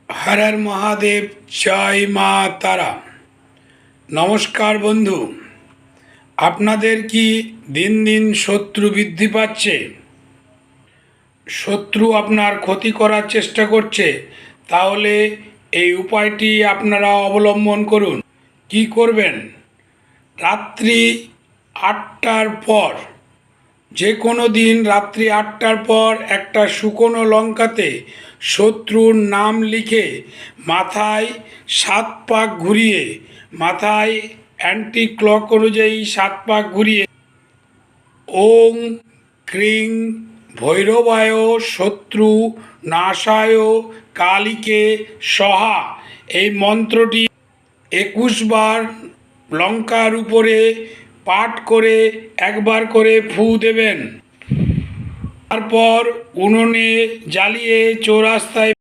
হর হর মহাদেব, জয় মা তারা। নমস্কার বন্ধু, আপনাদের কি দিন দিন শত্রু বৃদ্ধি পাচ্ছে? শত্রু আপনার ক্ষতি করার চেষ্টা করছে? তাহলে এই উপায়টি আপনারা অবলম্বন করুন। কি করবেন? রাত্রি 8টার পর, যে কোনো দিন রাত্রি 8টার পর একটা শুকনো লঙ্কাতে শত্রুর নাম লিখে মাথায় 7 পাক ঘুরিয়ে, মাথায় অ্যান্টি ক্লক অনুযায়ী 7 পাক ঘুরিয়ে ওং ক্রিং ভৈরবায় শত্রু নাশায় কালীকে সহা, এই মন্ত্রটি 21 বার লঙ্কার উপরে পাঠ করে একবার করে ফু দেবেন। তারপর উনুনে জ্বালিয়ে চৌরাস্তায়